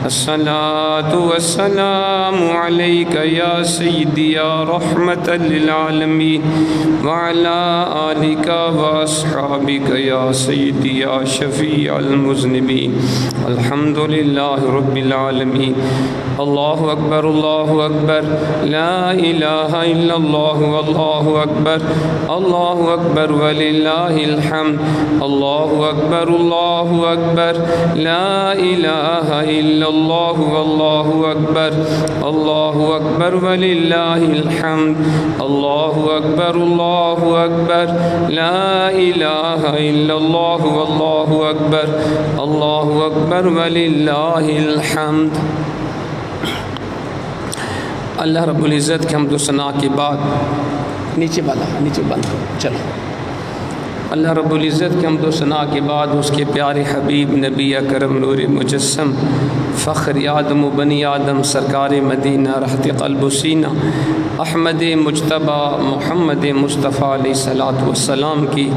الصلاة والسلام عليك يا سيدي يا رحمة للعالمين وعلى آلك وأصحابك يا سيدي يا شفيع المذنبين الحمد لله رب العالمين. الله أكبر الله أكبر لا إله إلا الله والله أكبر الله أكبر ولله الحمد. الله أكبر الله أكبر لا إله إلا الله والله أكبر الله أكبر ولله الحمد. الله أكبر الله أكبر لا إله إلا الله والله أكبر الله أكبر ولله الحمد. اللہ رب العزت کے حمد و ثنا کے بعد نیچے بند چلو. اللہ رب العزت کے حمد و ثنا کے بعد اس کے پیارے حبیب نبی اکرم نور مجسم فخر آدم و بنی آدم سرکار مدینہ رحمت قلب و سینہ احمد مجتبی محمد مصطفیٰ علیہ الصلاۃ والسلام کی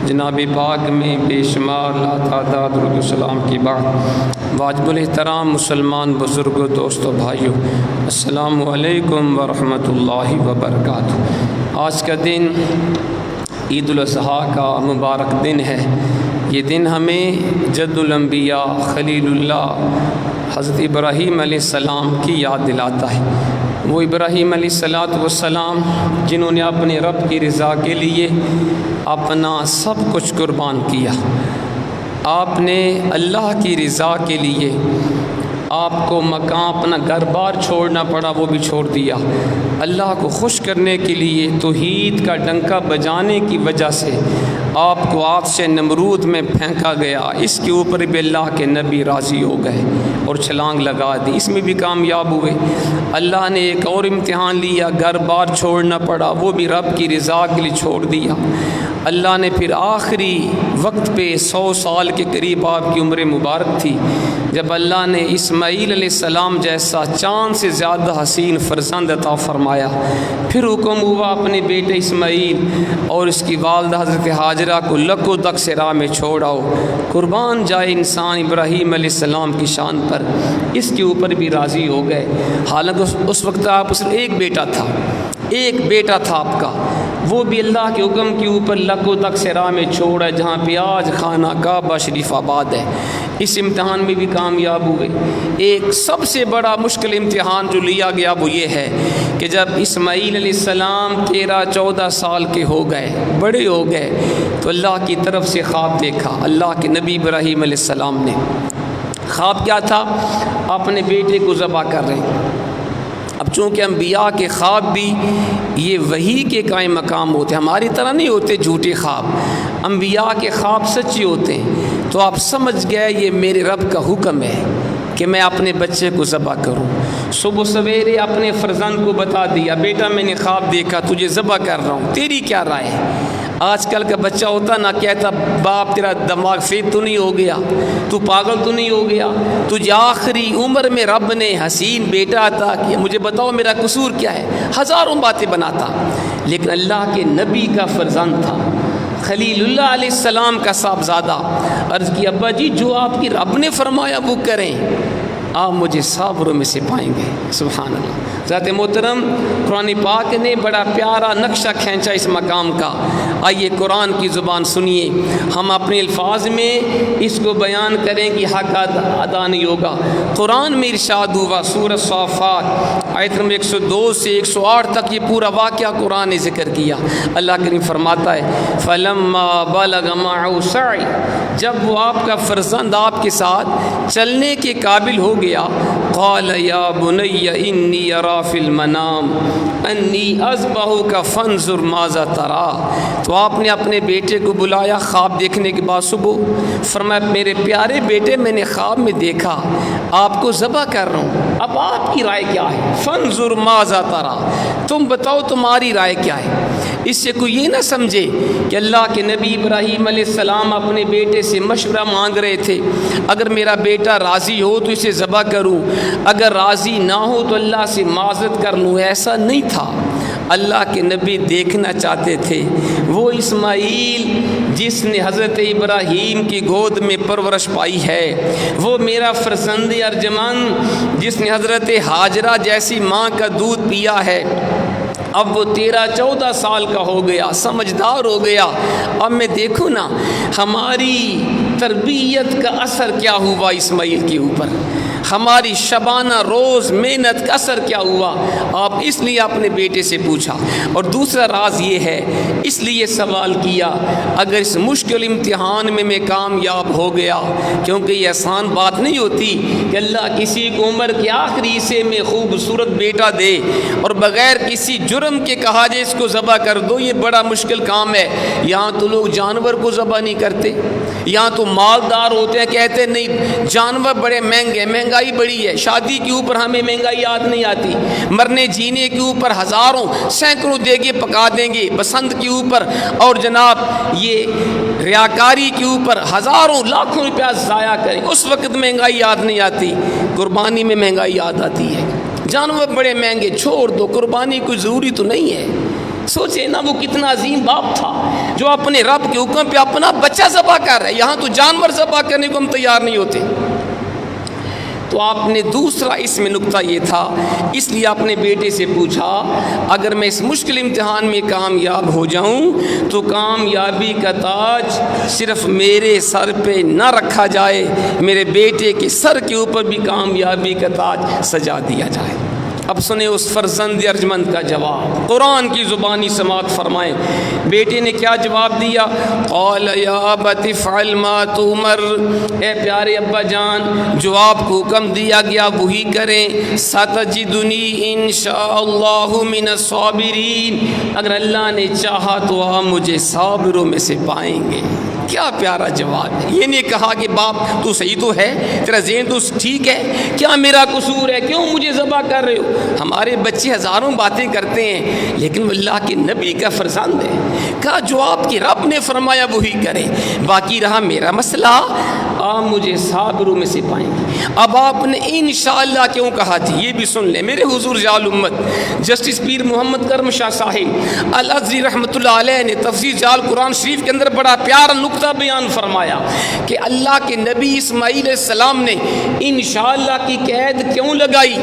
جناب پاک میں بے شمار لاتعداد درود و سلام کی بعد واجب الاحترام مسلمان بزرگوں دوستوں بھائیوں السلام علیکم ورحمۃ اللہ وبرکاتہ. آج کا دن عید الاضحیٰ کا مبارک دن ہے. یہ دن ہمیں جد الانبیاء خلیل اللہ حضرت ابراہیم علیہ السلام کی یاد دلاتا ہے. وہ ابراہیم علیہ السلام جنہوں نے اپنے رب کی رضا کے لیے اپنا سب کچھ قربان کیا. آپ نے اللہ کی رضا کے لیے آپ کو مکان اپنا گھر بار چھوڑنا پڑا وہ بھی چھوڑ دیا. اللہ کو خوش کرنے کے لیے توحید کا ڈنکا بجانے کی وجہ سے آپ کو آتش نمرود میں پھینکا گیا. اس کے اوپر بھی اللہ کے نبی راضی ہو گئے اور چھلانگ لگا دی. اس میں بھی کامیاب ہوئے. اللہ نے ایک اور امتحان لیا, گھر بار چھوڑنا پڑا وہ بھی رب کی رضا کے لیے چھوڑ دیا. اللہ نے پھر آخری وقت پہ 100 سال کے قریب آپ کی عمر مبارک تھی جب اللہ نے اسماعیل علیہ السلام جیسا چاند سے زیادہ حسین فرزند عطا فرمایا. پھر حکم ہوا اپنے بیٹے اسماعیل اور اس کی والدہ حضرت ہاجرہ کو لکو تک سے راہ میں چھوڑ آؤ, قربان جائے انسان ابراہیم علیہ السلام کی شان پر. اس کے اوپر بھی راضی ہو گئے. حالانکہ اس وقت آپ صرف ایک بیٹا تھا آپ کا, وہ بھی اللہ کے حکم کے اوپر لکو تک سے راہ میں چھوڑا جہاں پہ آج خانہ کعبہ شریف آباد ہے. اس امتحان میں بھی کامیاب ہوئے. ایک سب سے بڑا مشکل امتحان جو لیا گیا وہ یہ ہے کہ جب اسماعیل علیہ السلام 13-14 سال کے ہو گئے, بڑے ہو گئے, تو اللہ کی طرف سے خواب دیکھا. اللہ کے نبی ابراہیم علیہ السلام نے خواب کیا تھا, اپنے بیٹے کو ذبح کر رہے ہیں. اب چونکہ انبیاء کے خواب بھی یہ وحی کے قائم مقام ہوتے ہیں, ہماری طرح نہیں ہوتے جھوٹے خواب. انبیاء کے خواب سچی ہوتے ہیں. تو آپ سمجھ گئے یہ میرے رب کا حکم ہے کہ میں اپنے بچے کو ذبح کروں. صبح سویرے اپنے فرزند کو بتا دیا, بیٹا میں نے خواب دیکھا تجھے ذبح کر رہا ہوں, تیری کیا رائے ہے. آج کل کا بچہ ہوتا نہ کہتا باپ تیرا دماغ فیت تو نہیں ہو گیا, تو پاگل تو نہیں ہو گیا, تجھے آخری عمر میں رب نے حسین بیٹا عطا کیا, مجھے بتاؤ میرا قصور کیا ہے. ہزاروں باتیں بناتا. لیکن اللہ کے نبی کا فرزند تھا, خلیل اللہ علیہ السلام کا صاحبزادہ. عرض کی ابا جی جو آپ کی رب نے فرمایا وہ کریں, آپ مجھے صابروں میں سے پائیں گے. سبحان اللہ. ذات محترم قرآن پاک نے بڑا پیارا نقشہ کھینچا اس مقام کا. آئیے قرآن کی زبان سنیے, ہم اپنے الفاظ میں اس کو بیان کریں کہ حق ادا نہیں ہوگا. قرآن میں ارشاد ہوا سورۃ صافات آیت نمبر 102 سے 108 تک یہ پورا واقعہ قرآن نے ذکر کیا. اللہ کریم فرماتا ہے فلما بلغ معه السعی, جب وہ آپ کا فرزند آپ کے ساتھ چلنے کے قابل ہو گیا, قال یا بنی انی ارا فی المنام انی اذبحک فانظر ماذا تری. تو آپ نے اپنے بیٹے کو بلایا خواب دیکھنے کے بعد صبح, فرمایا میرے پیارے بیٹے میں نے خواب میں دیکھا آپ کو ذبح کر رہا ہوں, اب آپ کی رائے کیا ہے. فانظر ماذا تری, تم بتاؤ تمہاری رائے کیا ہے. اس سے کوئی یہ نہ سمجھے کہ اللہ کے نبی ابراہیم علیہ السلام اپنے بیٹے سے مشورہ مانگ رہے تھے, اگر میرا بیٹا راضی ہو تو اسے ذبح کروں, اگر راضی نہ ہو تو اللہ سے معذرت کر لوں. ایسا نہیں تھا. اللہ کے نبی دیکھنا چاہتے تھے، وہ اسماعیل جس نے حضرت ابراہیم کی گود میں پرورش پائی ہے، وہ میرا فرزند ارجمند جس نے حضرت ہاجرہ جیسی ماں کا دودھ پیا ہے، اب وہ 13-14 سال کا ہو گیا، سمجھدار ہو گیا۔ اب میں دیکھوں نا ہماری تربیت کا اثر کیا ہوا اسماعیل کے اوپر، ہماری شبانہ روز محنت کا اثر کیا ہوا۔ آپ اس لیے اپنے بیٹے سے پوچھا۔ اور دوسرا راز یہ ہے، اس لیے سوال کیا اگر اس مشکل امتحان میں کامیاب ہو گیا، کیونکہ یہ آسان بات نہیں ہوتی کہ اللہ کسی کو عمر کے آخری حصے میں خوبصورت بیٹا دے اور بغیر کسی جرم کے کہا جائے اس کو ذبح کر دو، یہ بڑا مشکل کام ہے۔ یہاں تو لوگ جانور کو ذبح نہیں کرتے، یہاں تو مالدار ہوتے ہیں کہتے نہیں جانور بڑے مہنگے، مہنگائی بڑی ہے، شادی کے اوپر ہمیں مہنگائی یاد نہیں آتی، مرنے جینے کے اوپر ہزاروں سینکڑوں دیگے پکا دیں گے، بسنت کے اوپر اور جناب یہ ریاکاری کے اوپر ہزاروں لاکھوں روپیہ ضائع کریں، اس وقت مہنگائی یاد نہیں آتی، قربانی میں مہنگائی یاد آتی ہے۔ جانور بڑے مہنگے، چھوڑ دو، قربانی کوئی ضروری تو نہیں ہے۔ سوچے نا وہ کتنا عظیم باپ تھا جو اپنے رب کے حکم پہ اپنا بچہ ذبح کر رہا ہے، یہاں تو جانور ذبح کرنے کو ہم تیار نہیں ہوتے۔ تو آپ نے دوسرا اس میں نقطہ یہ تھا، اس لیے اپنے بیٹے سے پوچھا اگر میں اس مشکل امتحان میں کامیاب ہو جاؤں تو کامیابی کا تاج صرف میرے سر پہ نہ رکھا جائے، میرے بیٹے کے سر کے اوپر بھی کامیابی کا تاج سجا دیا جائے۔ اب سنیں اس فرزند ارجمند کا جواب، قرآن کی زبانی سماعت فرمائیں۔ بیٹے نے کیا جواب دیا؟ قال یا ابت افعل ما تؤمر، اے پیارے ابا جان جو آپ کو حکم دیا گیا وہی کریں، ستجدنی انشاءاللہ من الصابرین، اگر اللہ نے چاہا تو آپ مجھے صابروں میں سے پائیں گے۔ کیا پیارا جواب ہے، یہ نہیں کہا کہ باپ تو صحیح تو ہے، تیرا ذہن تو ٹھیک ہے، کیا میرا قصور ہے، کیوں مجھے ذبح کر رہے ہو؟ ہمارے بچے ہزاروں باتیں کرتے ہیں لیکن وہ اللہ کے نبی کا فرزند ہے، کہا جو آپ کے رب نے فرمایا وہی کریں، باقی رہا میرا مسئلہ، آپ مجھے صابروں میں سے پائیں گے۔ اب آپ نے انشاءاللہ کیوں کہا تھی یہ بھی سن لیں میرے حضور جال امت جسٹس پیر محمد کرم شاہ صاحب الازہری رحمۃ اللہ علیہ نے تفسیر جال قرآن شریف کے اندر بڑا پیارا نقطہ بیان فرمایا کہ اللہ کے نبی اسماعیل علیہ السلام نے انشاءاللہ کی قید کیوں لگائی؟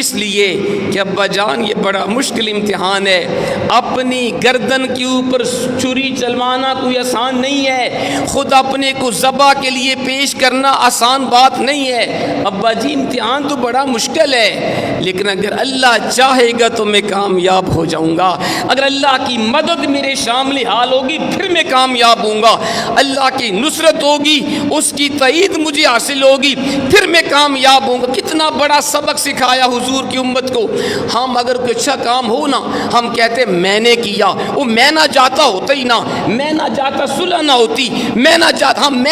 اس لیے کہ ابا جان یہ بڑا مشکل امتحان ہے، اپنی گردن کے اوپر چھری چلوانا کوئی آسان نہیں ہے، خود اپنے کو ذبح کے لیے پیش کرنا آسان بات نہیں ہے۔ ابا جی امتحان تو بڑا مشکل ہے لیکن اگر اللہ چاہے گا تو میں کامیاب ہو جاؤں گا، اگر اللہ کی مدد میرے شامل حال ہوگی پھر میں کامیاب ہوں گا، اللہ کی نصرت ہوگی، اس کی تائید مجھے حاصل ہوگی، پھر میں کامیاب ہوں گا۔ کتنا بڑا سبق سکھایا حضور کی امت کو۔ ہم اگر کوئی اچھا کام ہو نا ہم کہتے میں نے کیا، وہ میں نہ جاتا ہوتا ہی نہ، میں نہ جاتا صلح نہ ہوتی، میں نہ جاتا، ہم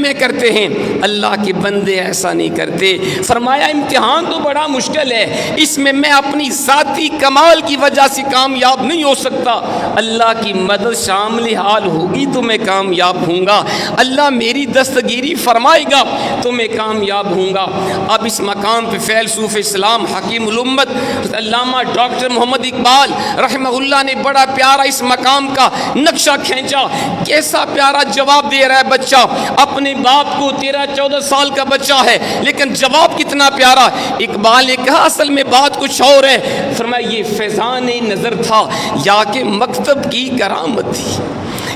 میں کرتے ہیں۔ اللہ کے بندے ایسا نہیں کرتے۔ فرمایا امتحان تو بڑا مشکل ہے، اس میں میں اپنی ذاتی کمال کی وجہ سے کامیاب نہیں ہو سکتا، اللہ کی مدد شامل حال ہوگی تو میں کامیاب ہوں گا، اللہ میری دستگیری فرمائے گا تو میں کامیاب ہوں گا۔ اب اس مقام پہ فیلسوف اسلام حکیم الامت علامہ ڈاکٹر محمد اقبال رحمہ اللہ نے بڑا پیارا اس مقام کا نقشہ کھینچا۔ کیسا پیارا جواب دے رہا ہے بچہ اپنے باپ کو، 13-14 سال کا بچہ ہے لیکن جواب کتنا پیارا۔ اقبال نے کہا اصل میں بات کچھ اور ہے، فرمایا یہ فیضان نظر تھا یا کہ مکتب کی کرامت تھی،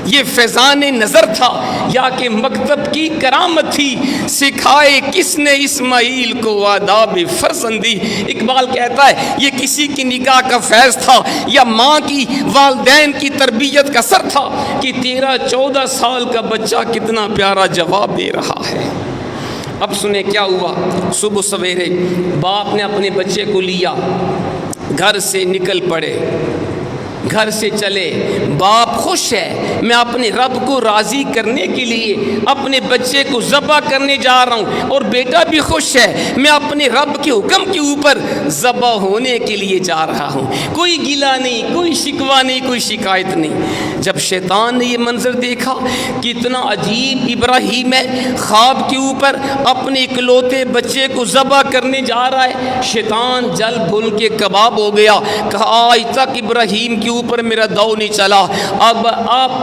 یہ فیضان نظر تھا یا کہ مکتب کی کرامت تھی، سکھائے کس نے اسماعیل کو آداب فرزندی۔ اقبال کہتا ہے یہ کسی کی نکاح کا فیض تھا یا ماں کی والدین کی تربیت کا اثر تھا کہ 13-14 سال کا بچہ کتنا پیارا جواب دے رہا ہے۔ اب سنیں کیا ہوا۔ صبح سویرے باپ نے اپنے بچے کو لیا، گھر سے نکل پڑے، گھر سے چلے، باپ خوش ہے میں اپنے رب کو راضی کرنے کے لیے اپنے بچے کو ذبح کرنے جا رہا ہوں، اور بیٹا بھی خوش ہے میں اپنے رب کے حکم کے اوپر ذبح ہونے کے لیے جا رہا ہوں، کوئی گلہ نہیں، کوئی شکوہ نہیں، کوئی شکایت نہیں۔ جب شیطان نے یہ منظر دیکھا کتنا عجیب ابراہیم ہے، خواب کے اوپر اپنے اکلوتے بچے کو ذبح کرنے جا رہا ہے، شیطان جل بھول کے کباب ہو گیا، کہا آج تک ابراہیم کے اوپر میرا دو نہیں چلا، اب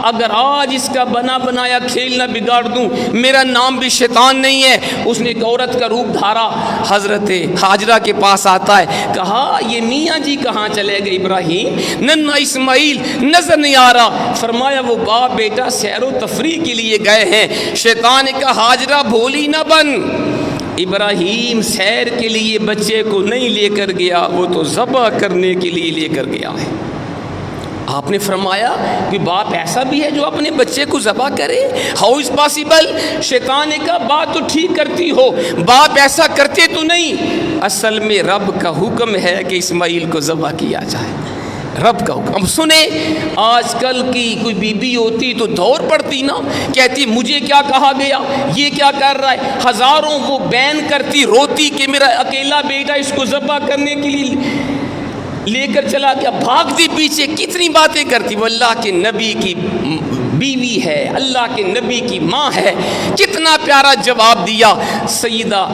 اگر آج اس کا بنا بنایا کھیل نہ بگاڑ دوں میرا نام بھی شیطان نہیں ہے۔ اس نے ایک عورت کا روپ دھارا، حضرت ہاجرہ کے پاس آتا ہے، کہا یہ میاں جی کہاں چلے گئے ابراہیم، ننھا اسماعیل نظر نہیں آ رہا۔ فرمایا وہ باپ بیٹا سیر و تفریح کے لیے گئے ہیں۔ شیطان نے کہا ہاجرہ بھولی نہ بن، ابراہیم سیر کے لیے بچے کو نہیں لے کر گیا، وہ تو ذبح کرنے کے لیے لے کر گیا ہے۔ آپ نے فرمایا کہ باپ ایسا بھی ہے جو اپنے بچے کو ذبح کرے؟ How is possible? شیطان نے کہا بات تو ٹھیک کرتی ہو، باپ ایسا کرتے تو نہیں، اصل میں رب کا حکم ہے کہ اسماعیل کو ذبح کیا جائے، رب کا حکم۔ اب سنیں، آج کل کی کوئی بی بی ہوتی تو دور پڑتی نا، کہتی مجھے کیا کہا گیا، یہ کیا کر رہا ہے، ہزاروں وہ بین کرتی، روتی کہ میرا اکیلا بیٹا اس کو ذبح کرنے کے لیے لے کر چلا گیا، بھاگتی پیچھے کتنی باتیں کرتی، وہ اللہ کے نبی کی بیوی ہے، اللہ کے نبی کی ماں ہے، کتنا پیارا جواب دیا۔ سیدہ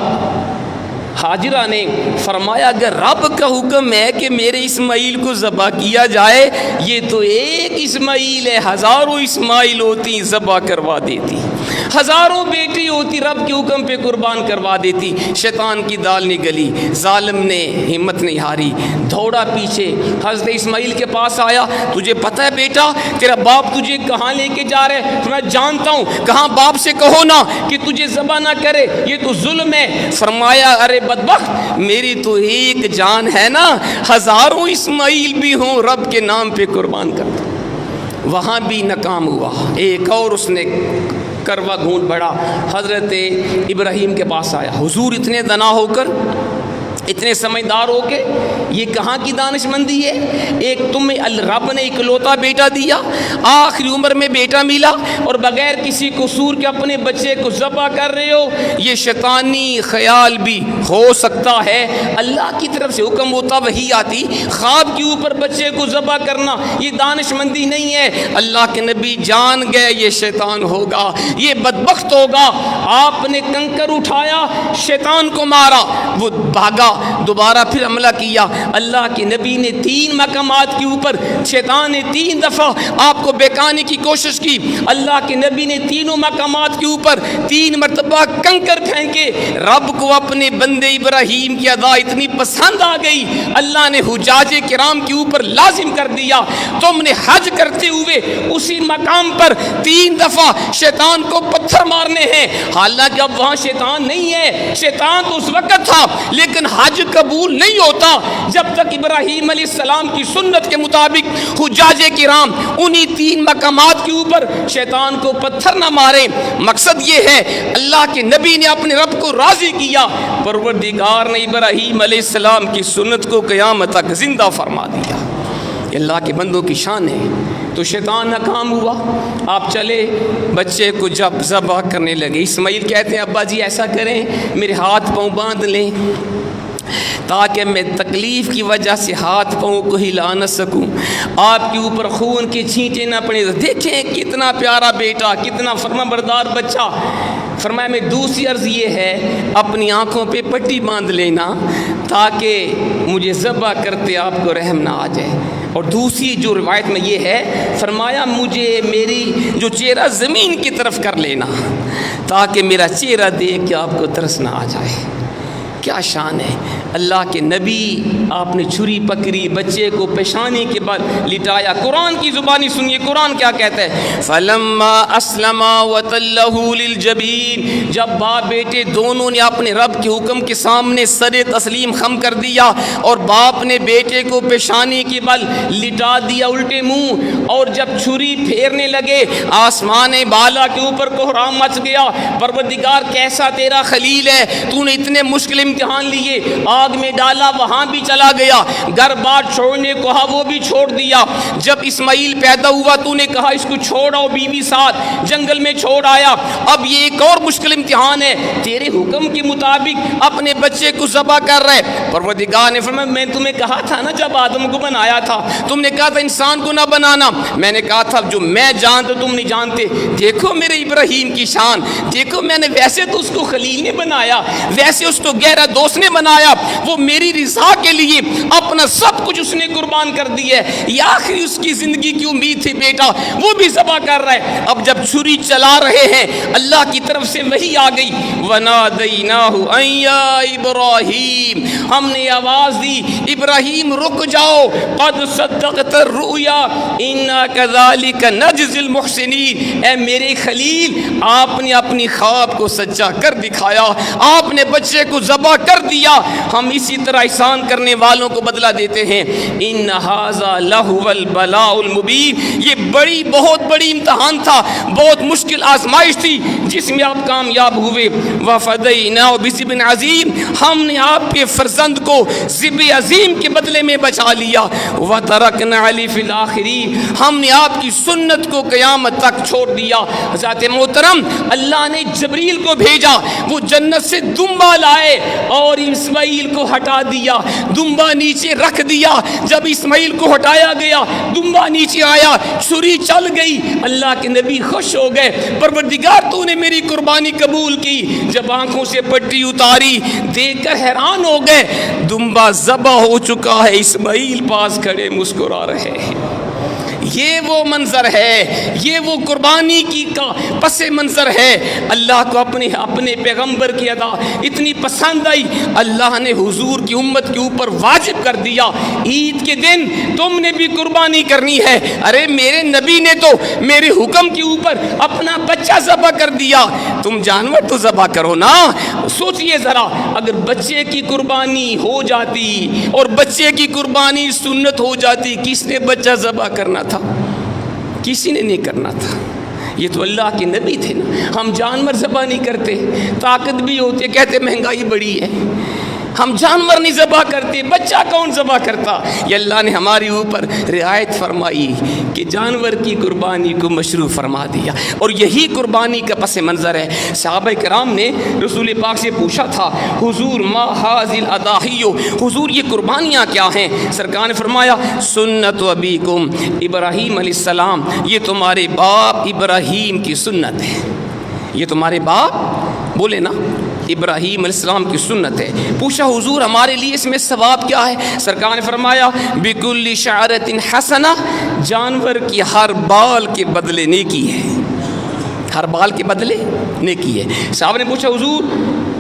ہاجرہ نے فرمایا اگر رب کا حکم ہے کہ میرے اسماعیل کو ذبح کیا جائے، یہ تو ایک اسماعیل ہے، ہزاروں اسماعیل ہوتی ذبح کروا دیتی، ہزاروں بیٹی ہوتی رب کے حکم پہ قربان کروا دیتی۔ شیطان کی دال نہیں گلی، ظالم نے ہمت نہیں ہاری، دوڑا پیچھے حضرت اسماعیل کے پاس آیا، تجھے پتہ ہے بیٹا تیرا باپ تجھے کہاں لے کے جا رہے ہیں؟ میں جانتا ہوں، کہاں باپ سے کہو نا کہ تجھے ذبح نہ کرے، یہ تو ظلم ہے۔ فرمایا ارے بدبخت، میری تو ایک جان ہے نا، ہزاروں اسماعیل بھی ہوں رب کے نام پہ قربان کر دو۔ وہاں بھی ناکام ہوا، ایک اور اس نے کروا گھونٹ بڑھا، حضرت ابراہیم کے پاس آیا، حضور اتنے دنا ہو کر، اتنے سمجھدار ہو کے یہ کہاں کی دانش مندی ہے؟ ایک تمہیں رب نے اکلوتا بیٹا دیا، آخری عمر میں بیٹا ملا، اور بغیر کسی قصور کے اپنے بچے کو ذبح کر رہے ہو، یہ شیطانی خیال بھی ہو سکتا ہے؟ اللہ کی طرف سے حکم ہوتا وہی آتی، خواب کے اوپر بچے کو ذبح کرنا یہ دانش مندی نہیں ہے۔ اللہ کے نبی جان گئے یہ شیطان ہوگا، یہ بدبخت ہوگا۔ آپ نے کنکر اٹھایا، شیطان کو مارا، وہ بھاگا، دوبارہ پھر حملہ کیا۔ اللہ کے نبی نے 3 مقامات کے اوپر، شیطان نے 3 دفعہ آپ کو بہکانے کی کوشش کی، اللہ کے نبی نے تینوں مقامات کے اوپر 3 مرتبہ کنکر پھینکے۔ رب کو اپنے بندے ابراہیم کی ادا اتنی پسند آ گئی، اللہ نے حجاج کرام کے اوپر لازم کر دیا، تم نے حج کرتے ہوئے اسی مقام پر 3 دفعہ شیطان کو پتھر مارنے ہیں۔ حالانکہ اب وہاں شیطان نہیں ہے، شیطان تو اس وقت تھا، لیکن حج قبول نہیں ہوتا جب تک ابراہیم علیہ السلام کی سنت کے مطابق حجاج کرام انہی 3 مقامات کے اوپر شیطان کو پتھر نہ مارے۔ مقصد یہ ہے اللہ کے نبی نے اپنے رب کو راضی کیا، پروردگار نے ابراہیم علیہ السلام کی سنت کو قیامت تک زندہ فرما دیا۔ اللہ کے بندوں کی شان ہے۔ تو شیطان ناکام ہوا، آپ چلے بچے کو جب ذبح کرنے لگے، اسماعیل کہتے ہیں ابا جی ایسا کریں میرے ہاتھ پاؤں باندھ لیں تاکہ میں تکلیف کی وجہ سے ہاتھ پاؤں کو ہلا نہ سکوں، آپ کے اوپر خون کے چھینٹے نہ پڑیں۔ دیکھیں کتنا پیارا بیٹا، کتنا فرما بردار بچہ۔ فرمایا میں دوسری عرض یہ ہے اپنی آنکھوں پہ پٹی باندھ لینا تاکہ مجھے ذبح کرتے آپ کو رحم نہ آ جائے۔ اور دوسری جو روایت میں یہ ہے، فرمایا مجھے میری جو چہرہ زمین کی طرف کر لینا تاکہ میرا چہرہ دیکھ کے آپ کو ترس نہ آ جائے۔ کیا شان ہے اللہ کے نبی، آپ نے چھری پکڑی، بچے کو پیشانی کے بعد لٹایا۔ قرآن کی زبانی سنیے، قرآن کیا کہتا ہے، فَلَمَّا أَسْلَمَا وَتَلَّهُ لِلْجَبِينِ، جب باپ بیٹے دونوں نے اپنے رب کے حکم کے سامنے سر تسلیم خم کر دیا اور باپ نے بیٹے کو پیشانی کے بل لٹا دیا الٹے منہ، اور جب چھری پھیرنے لگے آسمان بالا کے اوپر کوہرام مچ گیا۔ پروردگار کیسا تیرا خلیل ہے، تو نے اتنے مشکل امتحان لیے، آگ میں ڈالا وہاں بھی چلا گیا، گھر بار چھوڑنے کو کہا وہ بھی چھوڑ دیا۔ جب اسماعیل پیدا ہوا تو نے کہا اس کو چھوڑ آؤ، بیوی ساتھ جنگل میں چھوڑ آیا۔ اب یہ ایک اور مشکل امتحان ہے، تیرے حکم کے مطابق اپنے بچے کو ذبح کر رہے۔ پروردگار نے فرمایا میں تمہیں کہا تھا نا جب آدم کو بنایا تھا، تم نے کہا تھا انسان کو نہ بنانا، میں نے کہا تھا جو میں جانتا تم نہیں جانتے۔ دیکھو میرے ابراہیم کی شان، دیکھو میں نے ویسے تو اس کو خلیل نے بنایا، ویسے اس کو گہرا دوست نے بنایا، وہ میری رضا کے لیے اپنا سب کچھ اس نے قربان کر دی ہے، یہ آخری اس کی زندگی کی امید تھی بیٹا، وہ بھی ذبح کر رہا ہے۔ اب جب چھری چلا رہے ہیں اللہ کی طرف سے وحی آ گئی، وَنَادَيْنَاهُ أَن يَا إِبْرَاهِيمُ، ہم نے آواز دی ابراہیم رک جاؤ، قد صدقت الرؤیا انا كذلك نجزي المحسنین، اے میرے خلیل آپ نے اپنی خواب کو سچا کر دکھایا، آپ نے بچے کو ذبح کر دیا، ہم اسی طرح احسان کرنے والوں کو بدلہ دیتے ہیں۔ ان ھذا لہو البلاء المبین، یہ بہت بڑی امتحان تھا، بہت مشکل آزمائش تھی جس میں آپ کامیاب ہوئے۔ وفدیناہ بذبح عظیم، ہم نے آپ کے فرزند کو ذبح عظیم کے بدلے میں بچا لیا۔ وترکنا علیہ فی الآخرین، ہم نے آپ کی سنت کو قیامت تک چھوڑ دیا۔ حضرت محترم اللہ نے جبریل کو بھیجا، وہ جنت سے دمبا لائے اور اسماعیل کو ہٹا دیا، دمبا نیچے رکھ دیا۔ جب اسماعیل کو ہٹایا گیا دمبا نیچے آیا، چھری چل گئی، اللہ کے نبی خوش ہو گئے، پروردگار تو نے میری قربانی قبول کی۔ جب آنکھوں سے پٹی اتاری دیکھ کر حیران ہو گئے، دمبا ذبح ہو چکا ہے، اسماعیل پاس کھڑے مسکرا رہے ہیں۔ یہ وہ منظر ہے، یہ وہ قربانی کی کا پس منظر ہے۔ اللہ کو اپنے پیغمبر کی ادا اتنی پسند آئی، اللہ نے حضور کی امت کے اوپر واجب کر دیا، عید کے دن تم نے بھی قربانی کرنی ہے۔ ارے میرے نبی نے تو میرے حکم کے اوپر اپنا بچہ ذبح کر دیا، تم جانور تو ذبح کرو نا۔ سوچئے ذرا، اگر بچے کی قربانی ہو جاتی اور بچے کی قربانی سنت ہو جاتی، کس نے بچہ ذبح کرنا تھا؟ کسی نے نہیں کرنا تھا، یہ تو اللہ کے نبی تھے نا۔ ہم جانور ذبح نہیں کرتے، طاقت بھی ہوتی ہے، کہتے مہنگائی بڑی ہے، ہم جانور نہیں ذبح کرتے، بچہ کون ذبح کرتا؟ یہ اللہ نے ہمارے اوپر رعایت فرمائی کہ جانور کی قربانی کو مشروع فرما دیا، اور یہی قربانی کا پس منظر ہے۔ صحابہ کرام نے رسول پاک سے پوچھا تھا، حضور ما ھذی الاضاحی، حضور یہ قربانیاں کیا ہیں؟ سرکار نے فرمایا سنت ابیکم ابراہیم علیہ السلام، یہ تمہارے باپ ابراہیم کی سنت ہے، یہ تمہارے باپ بولے نا ابراہیم علیہ السلام کی سنت ہے۔ پوچھا حضور ہمارے لیے اس میں ثواب کیا ہے؟ سرکار نے فرمایا بکل شعرۃ حسنہ، جانور کی ہر بال کے بدلے نیکی ہے، ہر بال کے بدلے نیکی ہے۔ صاحب نے پوچھا حضور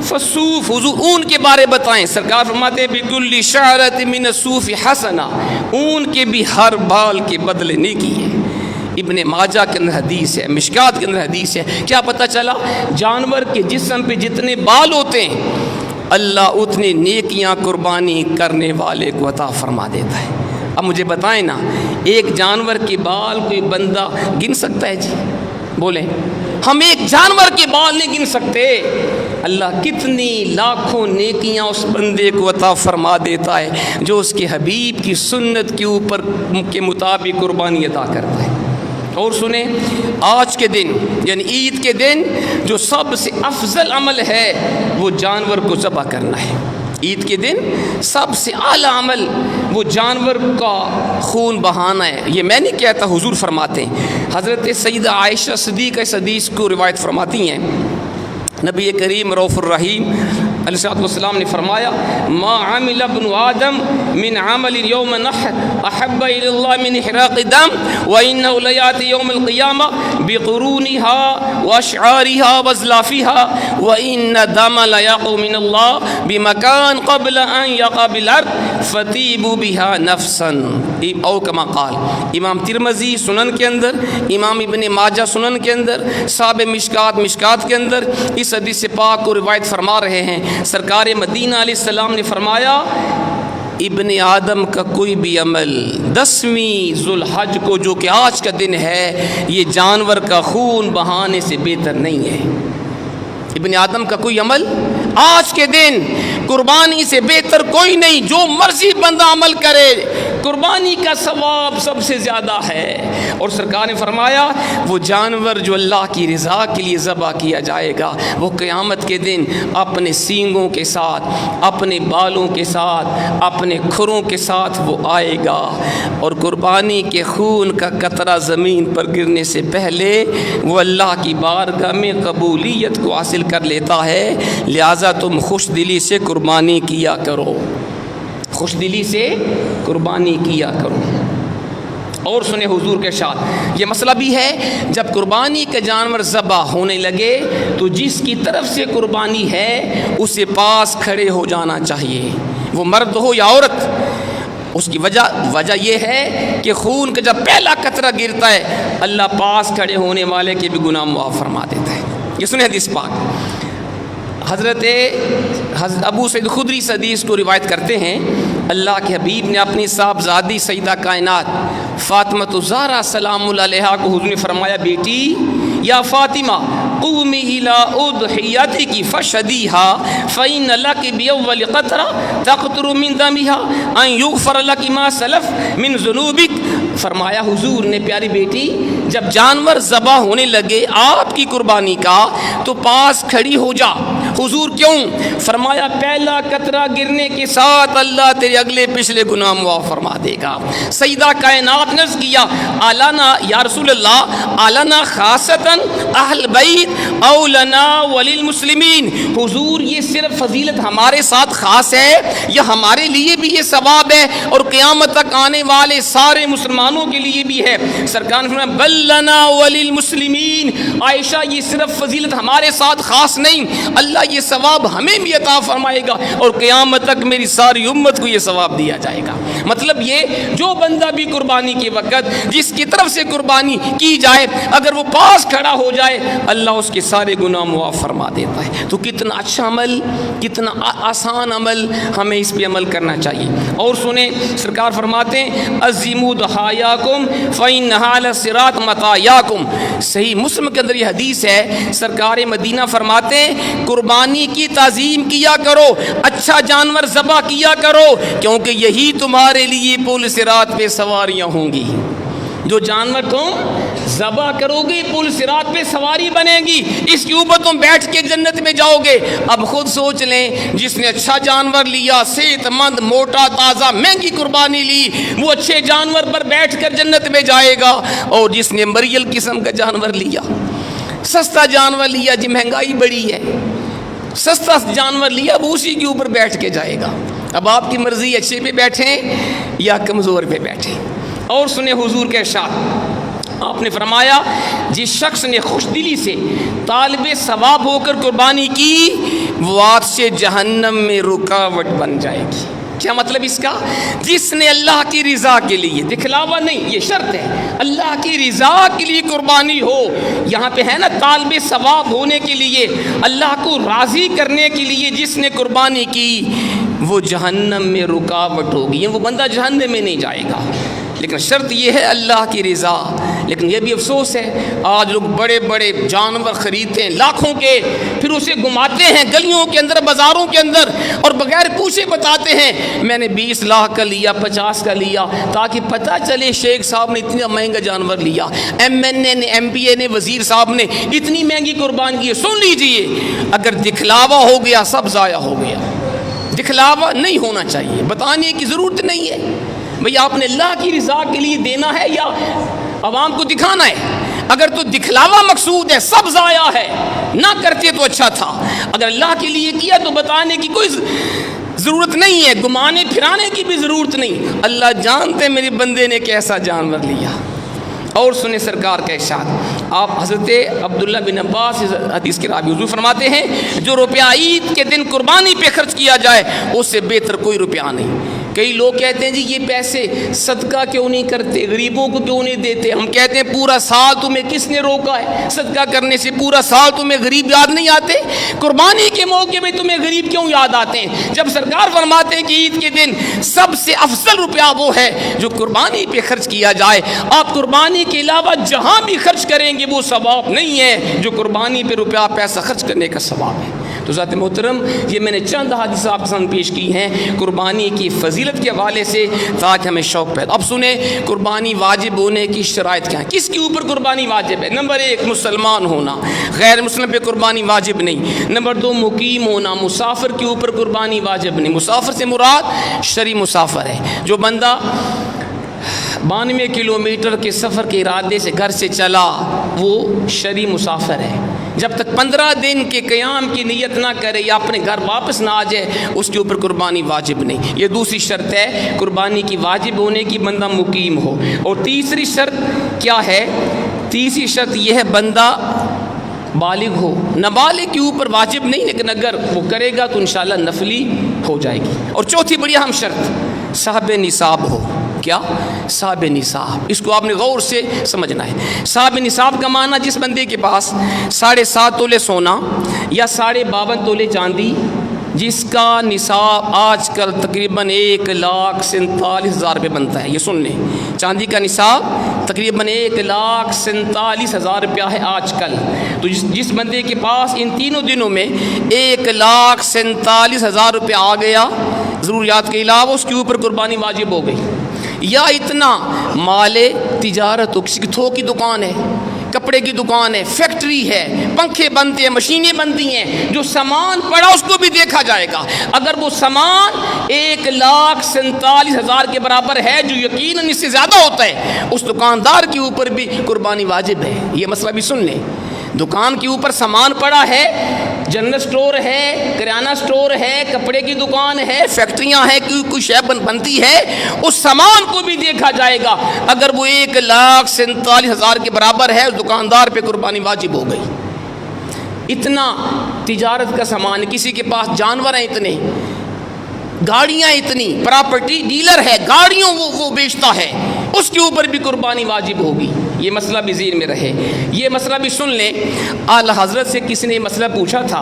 فالصوف، حضور اون کے بارے بتائیں۔ سرکار فرماتے بکل شعرۃ من الصوف حسنہ، اون کے بھی ہر بال کے بدلے نیکی ہے۔ ابن ماجہ کے اندر حدیث ہے، مشکات کے اندر حدیث ہے۔ کیا پتہ چلا؟ جانور کے جسم پہ جتنے بال ہوتے ہیں اللہ اتنی نیکیاں قربانی کرنے والے کو عطا فرما دیتا ہے۔ اب مجھے بتائیں نا، ایک جانور کے بال کوئی بندہ گن سکتا ہے؟ جی بولیں، ہم ایک جانور کے بال نہیں گن سکتے، اللہ کتنی لاکھوں نیکیاں اس بندے کو عطا فرما دیتا ہے جو اس کے حبیب کی سنت کے اوپر کے مطابق قربانی عطا کرتا ہے۔ اور سنیں، آج کے دن یعنی عید کے دن جو سب سے افضل عمل ہے وہ جانور کو ذبح کرنا ہے۔ عید کے دن سب سے اعلیٰ عمل وہ جانور کا خون بہانا ہے۔ یہ میں نہیں کہتا، حضور فرماتے ہیں۔ حضرت سیدہ عائشہ صدیقہ اس حدیث کو روایت فرماتی ہیں، نبی کریم رؤوف الرحیم علیہ السلام نے فرمایا ما عمل ابن آدم من عمل یوم نحر احب الی اللہ من احراق دم وانه لیاتی یوم القیامہ بقرونها واشعارها وازلافها وان دم لیقع من اللہ بمکان قبل ان یقع بالارض فتیبوا بها نفسا، او کما قال۔ امام ترمذی سنن کے اندر، امام ابن ماجہ سنن کے اندر، صاحب مشکات کے اندر اس حدیث پاک کو روایت فرما رہے ہیں۔ سرکار مدینہ علیہ السلام نے فرمایا ابن آدم کا کوئی بھی عمل 10ویں ذوالحج کو جو کہ آج کا دن ہے یہ جانور کا خون بہانے سے بہتر نہیں ہے۔ ابن آدم کا کوئی عمل آج کے دن قربانی سے بہتر کوئی نہیں، جو مرضی بندہ عمل کرے قربانی کا ثواب سب سے زیادہ ہے۔ اور سرکار نے فرمایا وہ جانور جو اللہ کی رضا کے لیے ذبح کیا جائے گا وہ قیامت کے دن اپنے سینگوں کے ساتھ، اپنے بالوں کے ساتھ، اپنے کھروں کے ساتھ وہ آئے گا، اور قربانی کے خون کا قطرہ زمین پر گرنے سے پہلے وہ اللہ کی بارگاہ میں قبولیت کو حاصل کر لیتا ہے۔ لہٰذا تم خوش دلی سے قربانی کیا کرو، خوش دلی سے قربانی کیا کرو۔ اور سنے حضور کے ارشاد، یہ مسئلہ بھی ہے جب قربانی کا جانور ذبح ہونے لگے تو جس کی طرف سے قربانی ہے اسے پاس کھڑے ہو جانا چاہیے، وہ مرد ہو یا عورت۔ اس کی وجہ یہ ہے کہ خون کا جب پہلا قطرہ گرتا ہے اللہ پاس کھڑے ہونے والے کے بھی گناہ معاف فرما دیتا ہے۔ یہ سنے حدیث پاک، حضرت ابو سعید خدری سے حدیث کو روایت کرتے ہیں، اللہ کے حبیب نے اپنی صاحبزادی سیدہ کائنات فاطمہ الزہرا سلام اللہ علیہا کو حضور نے فرمایا، بیٹی یا فاطمہ قومی الی اضحیتک فشدیہا فإن لک باول قطرہ تقطر من دمہا ان یغفر لک ما سلف من ذنوبک۔ فرمایا حضور نے، پیاری بیٹی جب جانور ذبح ہونے لگے آپ کی قربانی کا تو پاس کھڑی ہو جا۔ حضور کیوں؟ فرمایا پہلا قطرہ گرنے کے ساتھ اللہ تیرے اگلے پچھلے گناہ معاف فرما دے گا۔ سیدہ کائنات نے عرض کیا، اعلنا یا رسول اللہ اعلنا خاصتاً اہل بیت او لنا وللمسلمین، حضور یہ صرف فضیلت ہمارے ساتھ خاص ہے یا ہمارے لیے بھی یہ ثواب ہے اور قیامت تک آنے والے سارے مسلمانوں کے لیے بھی ہے؟ سرکار نے فرمایا بل لنا وللمسلمین، عائشہ یہ صرف فضیلت ہمارے ساتھ خاص نہیں، اللہ یہ ثواب ہمیں بھی عطا فرمائے گا اور قیامت تک میری ساری امت کو یہ ثواب دیا جائے گا۔ مطلب یہ جو بندہ بھی قربانی کے وقت جس کی طرف سے قربانی کی جائے اگر وہ پاس کھڑا ہو جائے اللہ اس کے سارے گناہ معاف فرما دیتا ہے۔ تو کتنا اچھا عمل، کتنا آسان عمل، ہمیں اس پہ عمل کرنا چاہیے۔ اور سنیں سرکار فرماتے ہیں عظیموا ضحایاکم فإنھا علی الصراط مطایاکم، صحیح مسلم کے اندر یہ حدیث ہے، سرکار مدینہ فرماتے ہیں قربانی کی تعظیم کیا کرو، اچھا جانور ذبح کیا کرو، کیونکہ یہی تمہارے لیے پل صراط پہ سواریاں ہوں گی۔ جو جانور تم ذبح کرو گے پل صراط پہ سواری بنے گی، اس کے اوپر تم بیٹھ کے جنت میں جاؤ گے۔ اب خود سوچ لیں، جس نے اچھا جانور لیا، صحت مند، موٹا، تازہ، مہنگی قربانی لی، وہ اچھے جانور پر بیٹھ کر جنت میں جائے گا، اور جس نے مریل قسم کا جانور لیا، سستا جانور لیا، جی مہنگائی بڑی ہے، سستا جانور لیا، وہ اسی کے اوپر بیٹھ کے جائے گا۔ اب آپ کی مرضی اچھے پہ بیٹھیں یا کمزور پہ بیٹھیں۔ اور سنیں حضور کے ارشاد، آپ نے فرمایا جس شخص نے خوش دلی سے طالب ثواب ہو کر قربانی کی وہ آگ سے جہنم میں رکاوٹ بن جائے گی۔ کیا مطلب اس کا؟ جس نے اللہ کی رضا کے لیے، دکھلاوا نہیں، یہ شرط ہے، اللہ کی رضا کے لیے قربانی ہو، یہاں پہ ہے نا طالب ثواب ہونے کے لیے، اللہ کو راضی کرنے کے لیے جس نے قربانی کی وہ جہنم میں رکاوٹ ہوگی، وہ بندہ جہنم میں نہیں جائے گا، لیکن شرط یہ ہے اللہ کی رضا۔ لیکن یہ بھی افسوس ہے آج لوگ بڑے بڑے جانور خریدتے ہیں لاکھوں کے، پھر اسے گھماتے ہیں گلیوں کے اندر، بازاروں کے اندر، اور بغیر پوچھے بتاتے ہیں میں نے 20 لاکھ کا لیا، 50 کا لیا، تاکہ پتہ چلے شیخ صاحب نے اتنا مہنگا جانور لیا، MNA نے، MPA نے، وزیر صاحب نے اتنی مہنگی قربان کی ہے۔ سن لیجئے، اگر دکھلاوا ہو گیا سب ضائع ہو گیا۔ دکھلاوا نہیں ہونا چاہیے، بتانے کی ضرورت نہیں ہے بھئی آپ نے اللہ کی رضا کے لیے دینا ہے یا عوام کو دکھانا ہے۔ اگر تو دکھلاوا مقصود ہے سب ضائع ہے، نہ کرتے تو اچھا تھا۔ اگر اللہ کے لیے کیا تو بتانے کی کوئی ضرورت نہیں ہے، گمانے پھرانے کی بھی ضرورت نہیں، اللہ جانتے میرے بندے نے کیسا جانور لیا۔ اور سنیں سرکار کا ارشاد، آپ حضرت عبداللہ بن عباس حدیث کے راوی، حضور فرماتے ہیں جو روپیہ عید کے دن قربانی پہ خرچ کیا جائے اس سے بہتر کوئی روپیہ نہیں۔ کئی لوگ کہتے ہیں جی یہ پیسے صدقہ کیوں نہیں کرتے، غریبوں کو کیوں نہیں دیتے؟ ہم کہتے ہیں پورا سال تمہیں کس نے روکا ہے صدقہ کرنے سے؟ پورا سال تمہیں غریب یاد نہیں آتے؟ قربانی کے موقع میں تمہیں غریب کیوں یاد آتے ہیں؟ جب سرکار فرماتے ہیں کہ عید کے دن سب سے افضل روپیہ وہ ہے جو قربانی پہ خرچ کیا جائے، آپ قربانی کے علاوہ جہاں بھی خرچ کریں گے وہ ثواب نہیں ہے جو قربانی پہ روپیہ پیسہ خرچ کرنے کا ثواب ہے۔ تو ذات محترم یہ میں نے چند حدیث آپ کے سامنے پیش کی ہیں قربانی کی فضیلت کے حوالے سے تاکہ ہمیں شوق پیدا. اب سنیں قربانی واجب ہونے کی شرائط کیا ہیں. کس کے اوپر قربانی واجب ہے؟ نمبر 1 مسلمان ہونا، غیر مسلم پہ قربانی واجب نہیں. نمبر 2 مقیم ہونا، مسافر کے اوپر قربانی واجب نہیں. مسافر سے مراد شرعی مسافر ہے. جو بندہ 92 کلومیٹر کے سفر کے ارادے سے گھر سے چلا وہ شرعی مسافر ہے. جب تک 15 دن کے قیام کی نیت نہ کرے یا اپنے گھر واپس نہ آ جائے اس کے اوپر قربانی واجب نہیں. یہ دوسری شرط ہے قربانی کی واجب ہونے کی، بندہ مقیم ہو. اور تیسری شرط کیا ہے؟ تیسری شرط یہ ہے بندہ بالغ ہو. نابالغ کے اوپر واجب نہیں، لیکن اگر وہ کرے گا تو انشاءاللہ نفلی ہو جائے گی. اور چوتھی بڑی اہم شرط صاحب نصاب ہو. کیا؟ صاحب نصاب. اس کو آپ نے غور سے سمجھنا ہے. صاحب نصاب کا معنی جس بندے کے پاس 7.5 تولے سونا یا 52.5 تولے چاندی، جس کا نصاب آج کل تقریباً 1,47,000 روپے بنتا ہے. یہ سن لیں، چاندی کا نصاب تقریباً 1,47,000 روپیہ ہے آج کل. تو جس بندے کے پاس ان تینوں دنوں میں 1,47,000 روپیہ آ گیا ضروریات کے علاوہ، اس کے اوپر قربانی واجب ہو گئی. یا اتنا مال تجارت ہو، کسی کی تھوک کی دکان ہے، کپڑے کی دکان ہے، فیکٹری ہے، پنکھے بنتے ہیں، مشینیں بنتی ہیں، جو سامان پڑا اس کو بھی دیکھا جائے گا. اگر وہ سامان 1,47,000 کے برابر ہے جو یقیناً اس سے زیادہ ہوتا ہے، اس دکاندار کے اوپر بھی قربانی واجب ہے. یہ مسئلہ بھی سن لیں. دکان کے اوپر سامان پڑا ہے، جنرل سٹور ہے، کریانہ سٹور ہے، کپڑے کی دکان ہے، فیکٹریاں ہیں، کوئی شے بنتی ہے، اس سامان کو بھی دیکھا جائے گا. اگر وہ 1,47,000 کے برابر ہے اس دکاندار پہ قربانی واجب ہو گئی. اتنا تجارت کا سامان، کسی کے پاس جانور ہیں اتنے، گاڑیاں اتنی، پراپرٹی ڈیلر ہے، گاڑیوں وہ بیچتا ہے، اس کے اوپر بھی قربانی واجب ہوگی. یہ مسئلہ بھی ذہن میں رہے. یہ مسئلہ بھی سن لیں. اعلیٰ حضرت سے کسی نے مسئلہ پوچھا تھا،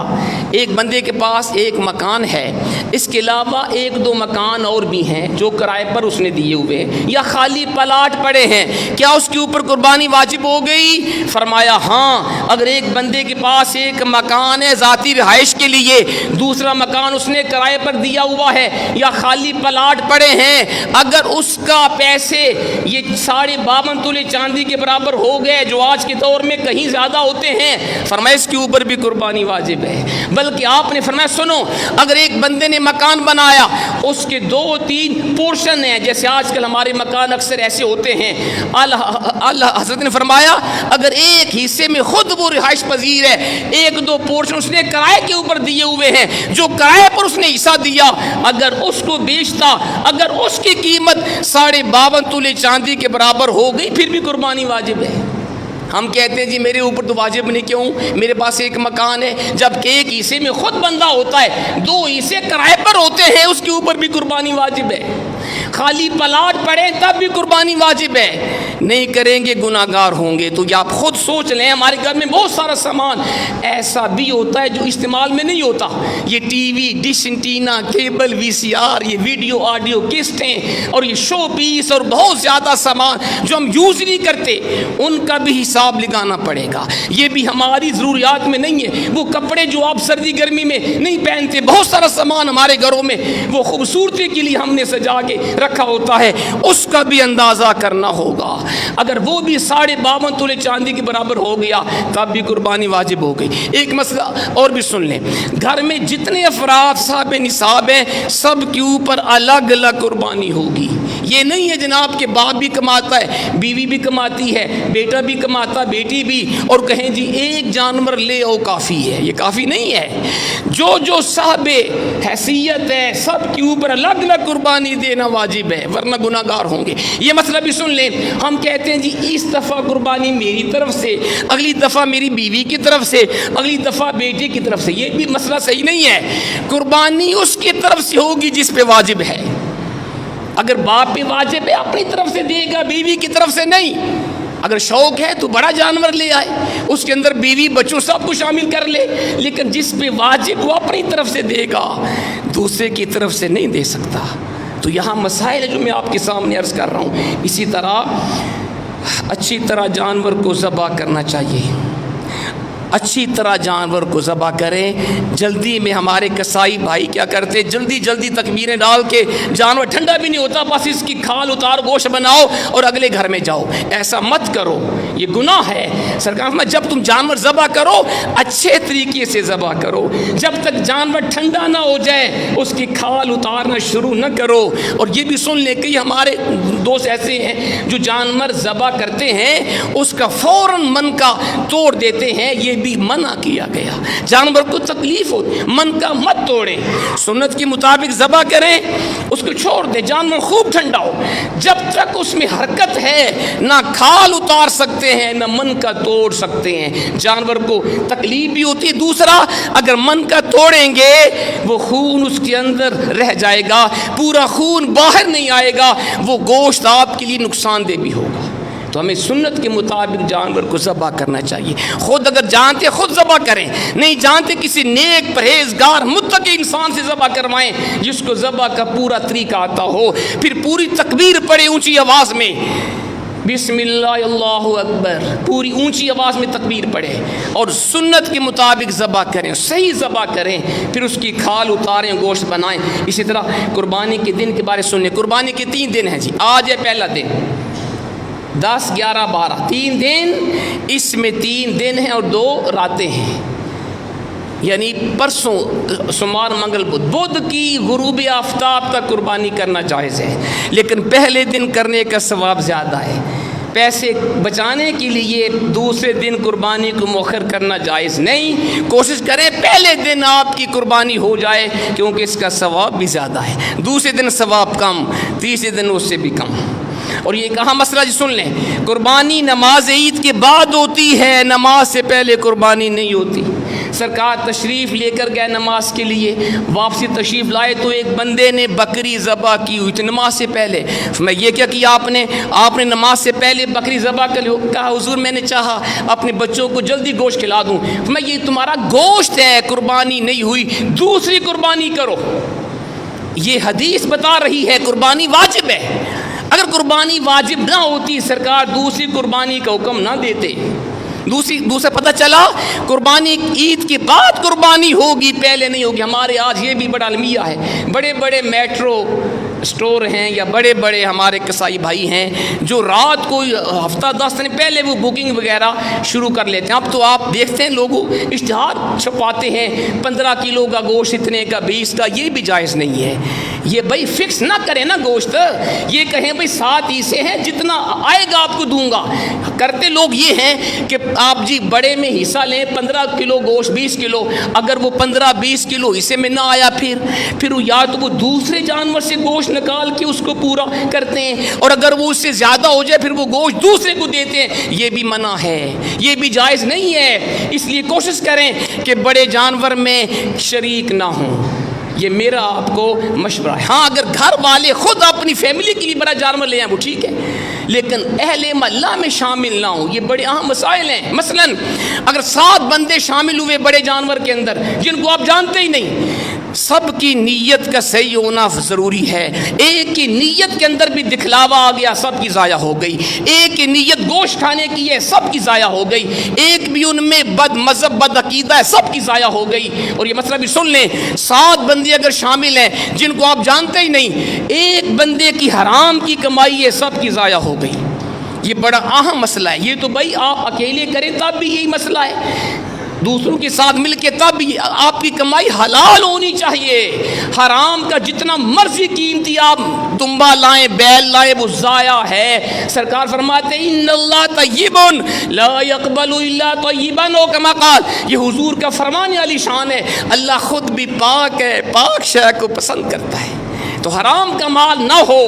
ایک بندے کے پاس ایک مکان ہے، اس کے علاوہ 1-2 مکان اور بھی ہیں جو کرائے پر اس نے دیے ہوئے یا خالی پلاٹ پڑے ہیں، کیا اس کے اوپر قربانی واجب ہو گئی؟ فرمایا ہاں. اگر ایک بندے کے پاس ایک مکان ہے ذاتی رہائش کے لیے، دوسرا مکان اس نے کرائے پر دیا ہوا ہے یا خالی پلاٹ پڑے ہیں، اگر اس کا پیسے یہ 52.5 تولے چاندی کے برابر ہو گئے جو آج کے دور میں کہیں زیادہ ہوتے ہیں، فرمایا اس کے اوپر بھی قربانی واجب ہے. بلکہ آپ نے فرمایا سنو، اگر ایک بندے نے مکان بنایا، اس کے 2-3 پورشن ہیں، جیسے آج کل ہمارے مکان اکثر ایسے ہوتے ہیں، اللہ حضرت نے فرمایا اگر ایک حصے میں خود وہ رہائش پذیر ہے، 1-2 پورشن اس نے کرائے کے اوپر دیے ہوئے ہیں، جو کرائے پر اس نے حصہ دیا، اگر اس کو بیچتا، اگر اس کی قیمت 52.5 تولے چاندی کے برابر ہو گئی، پھر بھی قربانی واجب ہے. ہم کہتے ہیں جی میرے اوپر تو واجب نہیں، کیوں؟ میرے پاس ایک مکان ہے، جبکہ ایک حصے میں خود بندہ ہوتا ہے، 2 حصے کرائے پر ہوتے ہیں، اس کے اوپر بھی قربانی واجب ہے. خالی پلاٹ پڑے تب بھی قربانی واجب ہے. نہیں کریں گے گناہگار ہوں گے. تو یہ آپ خود سوچ لیں، ہمارے گھر میں بہت سارا سامان ایسا بھی ہوتا ہے جو استعمال میں نہیں ہوتا. یہ T V, dish antenna, cable, VCR، یہ ویڈیو آڈیو کسٹیں اور یہ شو پیس اور بہت زیادہ سامان جو ہم یوز نہیں کرتے، ان کا بھی حساب لگانا پڑے گا. یہ بھی ہماری ضروریات میں نہیں ہے. وہ کپڑے جو آپ سردی گرمی میں نہیں پہنتے، بہت سارا سامان ہمارے گھروں میں وہ خوبصورتی کے لیے ہم نے سجا کے رکھا ہوتا ہے، اس کا بھی اندازہ کرنا ہوگا. اگر وہ بھی 52.5 تولے چاندی کے برابر ہو گیا تب بھی قربانی واجب ہو گئی. ایک مسئلہ اور بھی سن لیں. گھر میں جتنے افراد صاحب نصاب ہیں سب کے اوپر الگ الگ قربانی ہوگی. یہ نہیں ہے جناب کہ باپ بھی کماتا ہے، بیوی بھی کماتی ہے، بیٹا بھی کماتا، بیٹی بھی، اور کہیں جی ایک جانور لے او کافی ہے. یہ کافی نہیں ہے. جو صاحب حیثیت ہے سب کے اوپر الگ الگ قربانی دینا واجب ہے، ورنہ گناہگار ہوں گے. یہ مسئلہ بھی سن لیں. ہم کہتے ہیں جی اس دفعہ قربانی میری طرف سے، اگلی دفعہ میری بیوی کی طرف سے، اگلی دفعہ بیٹی کی طرف سے. یہ بھی مسئلہ صحیح نہیں ہے. قربانی اس کی طرف سے ہوگی جس پہ واجب ہے. اگر باپ پہ واجب ہے اپنی طرف سے دے گا، بیوی کی طرف سے نہیں. اگر شوق ہے تو بڑا جانور لے آئے، اس کے اندر بیوی بچوں سب کو شامل کر لے، لیکن جس پہ واجب وہ اپنی طرف سے دے گا، دوسرے کی طرف سے نہیں دے سکتا. تو یہاں مسائل ہے جو میں آپ کے سامنے عرض کر رہا ہوں. اسی طرح اچھی طرح جانور کو ذبح کرنا چاہیے. اچھی طرح جانور کو ذبح کریں. جلدی میں ہمارے کسائی بھائی کیا کرتے, جلدی جلدی تکبیریں ڈال کے جانور ٹھنڈا بھی نہیں ہوتا, بس اس کی کھال اتار گوشت بناؤ اور اگلے گھر میں جاؤ. ایسا مت کرو, یہ گناہ ہے. سرکار فرمایا جب تم جانور ذبح کرو اچھے طریقے سے ذبح کرو, جب تک جانور ٹھنڈا نہ ہو جائے اس کی کھال اتارنا شروع نہ کرو. اور یہ بھی سن لیں کہ ہمارے دوست ایسے ہیں جو جانور ذبح کرتے ہیں اس کا فوراً من کا توڑ دیتے ہیں, یہ بھی منع کیا گیا. جانور کو تکلیف ہو, من کا مت توڑیں, سنت کے مطابق ذبح کریں, اس کو چھوڑ دیں. جانور خوب ٹھنڈا ہو, جب تک اس میں حرکت ہے نہ کھال اتار سکتے ہیں نہ من کا توڑ سکتے ہیں. جانور کو تکلیف بھی ہوتی ہے. دوسرا, اگر من کا توڑیں گے وہ خون اس کے اندر رہ جائے گا, پورا خون باہر نہیں آئے گا, وہ گوشت آپ کے لیے نقصان دہ بھی ہوگا. تو ہمیں سنت کے مطابق جانور کو ذبح کرنا چاہیے. خود اگر جانتے خود ذبح کریں, نہیں جانتے کسی نیک پرہیزگار متقی انسان سے ذبح کروائیں جس کو ذبح کا پورا طریقہ آتا ہو. پھر پوری تکبیر پڑھے اونچی آواز میں, بسم اللہ اللہ اکبر, پوری اونچی آواز میں تکبیر پڑھے اور سنت کے مطابق ذبح کریں, صحیح ذبح کریں, پھر اس کی کھال اتاریں, گوشت بنائیں. اسی طرح قربانی کے دن کے بارے سنیں. قربانی کے 3 دن ہیں جی. آج ہے پہلا دن, 10, 11, 12, 3 دن. اس میں 3 دن ہیں اور 2 راتیں ہیں, یعنی پرسوں سوموار منگل بدھ کی غروب آفتاب تک قربانی کرنا جائز ہے, لیکن پہلے دن کرنے کا ثواب زیادہ ہے. پیسے بچانے کے لیے دوسرے دن قربانی کو مؤخر کرنا جائز نہیں. کوشش کریں پہلے دن آپ کی قربانی ہو جائے کیونکہ اس کا ثواب بھی زیادہ ہے. دوسرے دن ثواب کم, تیسرے دن اس سے بھی کم. اور یہ کہاں مسئلہ جی سن لیں, قربانی نماز عید کے بعد ہوتی ہے, نماز سے پہلے قربانی نہیں ہوتی. سرکار تشریف لے کر گئے نماز کے لیے, واپسی تشریف لائے تو ایک بندے نے بکری ذبح کی ہوئی تھی نماز سے پہلے. میں یہ کیا کیا آپ نے نماز سے پہلے بکری ذبح کر لی. کہا حضور میں نے چاہا اپنے بچوں کو جلدی گوشت کھلا دوں. میں یہ تمہارا گوشت ہے, قربانی نہیں ہوئی, دوسری قربانی کرو. یہ حدیث بتا رہی ہے قربانی واجب ہے. اگر قربانی واجب نہ ہوتی سرکار دوسری قربانی کا حکم نہ دیتے. دوسرا پتہ چلا قربانی عید کے بعد قربانی ہوگی, پہلے نہیں ہوگی. ہمارے آج یہ بھی بڑا المیہ ہے, بڑے بڑے میٹرو اسٹور ہیں یا بڑے بڑے ہمارے کسائی بھائی ہیں جو رات کو ہفتہ 10 دن پہلے وہ بکنگ وغیرہ شروع کر لیتے ہیں. اب تو آپ دیکھتے ہیں لوگوں اشتہار چھپاتے ہیں 15 کلو کا گوشت اتنے کا, 20 کا. یہ بھی جائز نہیں ہے. یہ بھائی فکس نہ کریں نا گوشت, یہ کہیں بھائی 7 حصے ہیں جتنا آئے گا آپ کو دوں گا. کرتے لوگ یہ ہیں کہ آپ جی بڑے میں حصہ لیں, 15 کلو گوشت 20 کلو, اگر وہ 15-20 کلو حصے میں نہ آیا پھر یا تو وہ دوسرے جانور سے گوشت نکال کے اس کو پورا کرتے ہیں, اور اگر وہ اس سے زیادہ ہو جائے پھر وہ گوشت دوسرے کو دیتے ہیں. یہ بھی منع ہے, یہ بھی جائز نہیں ہے. اس لیے کوشش کریں کہ بڑے جانور میں شریک نہ ہوں. یہ میرا آپ کو مشورہ ہے. ہاں اگر گھر والے خود اپنی فیملی کے لیے بڑا جانور لے آئیں وہ ٹھیک ہے, لیکن اہل محلہ میں شامل نہ ہوں. یہ بڑے اہم مسائل ہیں. مثلا اگر 7 بندے شامل ہوئے بڑے جانور کے اندر جن کو آپ جانتے ہی نہیں, سب کی نیت کا صحیح ہونا ضروری ہے. ایک کی نیت کے اندر بھی دکھلاوا آ گیا, سب کی ضائع ہو گئی. ایک کی نیت گوشت کھانے کی ہے, سب کی ضائع ہو گئی. ایک بھی ان میں بد مذہب بد عقیدہ ہے, سب کی ضائع ہو گئی. اور یہ مسئلہ بھی سن لیں, 7 بندے اگر شامل ہیں جن کو آپ جانتے ہی نہیں, ایک بندے کی حرام کی کمائی ہے, سب کی ضائع ہو گئی. یہ بڑا اہم مسئلہ ہے. یہ تو بھائی آپ اکیلے کریں تب بھی یہی مسئلہ ہے, دوسروں کے ساتھ مل کے تب بھی آپ کی کمائی حلال ہونی چاہیے. حرام کا جتنا مرضی قیمتی آپ دمبا لائیں بیل لائیں وہ ضائع ہے. سرکار فرماتے ہیں ان اللہ طیب لا يقبل الا طیبا, او کما قال. یہ حضور کا فرمان علی شان ہے. اللہ خود بھی پاک ہے, پاک شے کو پسند کرتا ہے. تو حرام کا مال نہ ہو.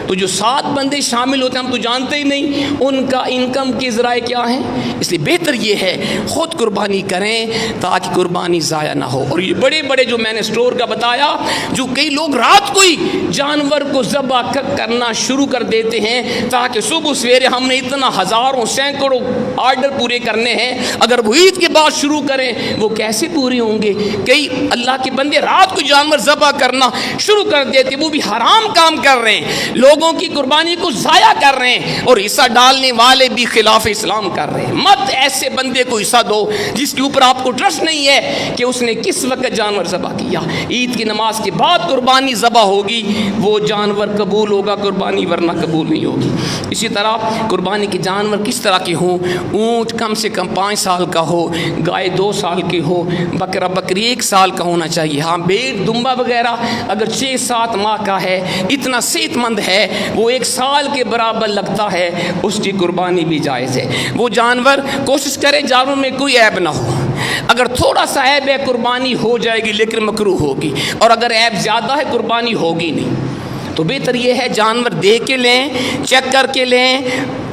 تو جو 7 بندے شامل ہوتے ہیں ہم تو جانتے ہی نہیں ان کا انکم کے ذرائع کیا ہیں. اس لیے بہتر یہ ہے خود قربانی کریں تاکہ قربانی ضائع نہ ہو. اور یہ بڑے بڑے جو میں نے اسٹور کا بتایا, جو کئی لوگ رات کو ہی جانور کو ذبح کرنا شروع کر دیتے ہیں تاکہ صبح سویرے ہم نے اتنا ہزاروں سینکڑوں آرڈر پورے کرنے ہیں, اگر وہ عید کے بعد شروع کریں وہ کیسے پورے ہوں گے. کئی اللہ کے بندے رات کو جانور ذبح کرنا شروع کر دیتے, وہ بھی حرام کام کر رہے ہیں، لوگوں کی قربانی کو ضائع کر رہے ہیں، اور حصہ ڈالنے والے بھی خلاف اسلام کر رہے ہیں۔ مت ایسے بندے کو حصہ دو جس کے اوپر آپ کو ٹرسٹ نہیں ہے کہ اس نے کس وقت جانور ذبح کیا۔ عید کی نماز کے بعد قربانی ذبح ہوگی، وہ جانور قبول ہوگا قربانی، ورنہ قبول نہیں ہوگی۔ اسی طرح قربانی کے جانور کس طرح کے ہوں؟ اونٹ کم سے کم 5 سال کا ہو، گائے 2 سال کی ہو، بکرا بکری 1 سال کا ہونا چاہیے۔ ہاں بھیڑ دمبا وغیرہ اگر 6-7 ماہ کا ہے، اتنا صحت مند ہے، وہ 1 سال کے برابر لگتا ہے، اس کی قربانی بھی جائز ہے۔ وہ جانور کوشش کرے جانوروں میں کوئی عیب نہ ہو، اگر تھوڑا سا عیب ہے قربانی ہو جائے گی لیکن مکروہ ہوگی، اور اگر عیب زیادہ ہے قربانی ہوگی نہیں۔ تو بہتر یہ ہے جانور دیکھ کے لیں، چیک کر کے لیں،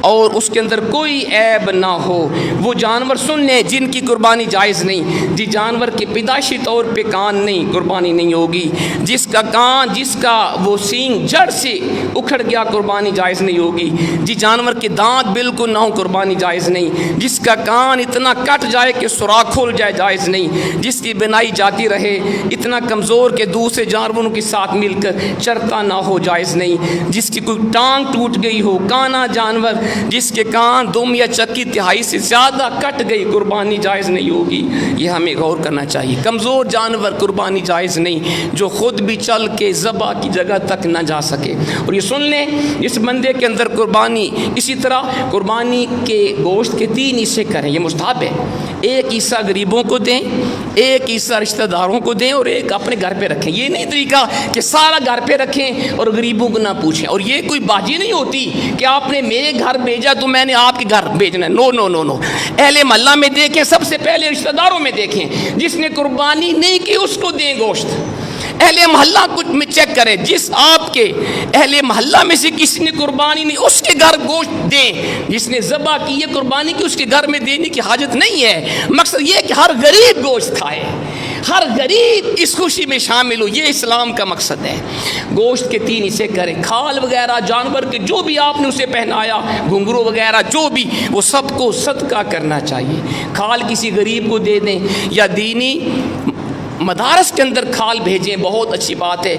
اور اس کے اندر کوئی عیب نہ ہو۔ وہ جانور سن لیں جن کی قربانی جائز نہیں، جی جانور کے پیدائشی طور پہ کان نہیں، قربانی نہیں ہوگی۔ جس کا کان، جس کا وہ سینگ جڑ سے اکھڑ گیا، قربانی جائز نہیں ہوگی۔ جی جانور کے دانت بالکل نہ ہو، قربانی جائز نہیں۔ جس کا کان اتنا کٹ جائے کہ سوراخ کھل جائے، جائز نہیں۔ جس کی بنائی جاتی رہے، اتنا کمزور کہ دوسرے جانوروں کے ساتھ مل کر چرتا نہ ہو، جائز نہیں۔ جس کی کوئی ٹانگ ٹوٹ گئی ہو، کانا جانور جس کے کان دم یا چکی تہائی سے زیادہ کٹ گئی، قربانی جائز نہیں ہوگی۔ یہ ہمیں غور کرنا چاہیے۔ کمزور جانور قربانی جائز نہیں، جو خود بھی چل کے ذبح کی جگہ تک نہ جا سکے۔ اور یہ سن لیں اس بندے کے اندر قربانی، اسی طرح قربانی کے گوشت کے 3 حصے کریں، یہ مستحب ہے۔ 1 حصہ غریبوں کو دیں، 1 حصہ رشتہ داروں کو دیں، اور 1 اپنے گھر پہ رکھیں۔ یہ نہیں طریقہ کہ سارا گھر پہ رکھیں اور غریبوں کو نہ پوچھیں۔ اور یہ کوئی باجی نہیں ہوتی کہ آپ نے میرے گھر بھیجا تو میں نے آپ کے گھر بھیجنا ہے، نو نو نو نو۔ اہل محلہ میں دیکھیں، سب سے پہلے رشتہ داروں میں دیکھیں، جس نے قربانی نہیں کی اس کو دیں گوشت۔ اہل محلہ کچھ میں چیک کریں، جس آپ کے اہل محلہ میں سے کسی نے قربانی نہیں، اس کے گھر گوشت دیں۔ جس نے ذبح کی ہے، قربانی کی، اس کے گھر میں دینے کی حاجت نہیں ہے۔ مقصد یہ ہے کہ ہر غریب گوشت کھائے، ہر غریب اس خوشی میں شامل ہو، یہ اسلام کا مقصد ہے۔ گوشت کے 3 حصے کریں، کھال وغیرہ جانور کے جو بھی آپ نے اسے پہنایا، گھنگرو وغیرہ جو بھی، وہ سب کو صدقہ کرنا چاہیے۔ کھال کسی غریب کو دے دیں، یا دینی مدارس کے اندر کھال بھیجیں، بہت اچھی بات ہے۔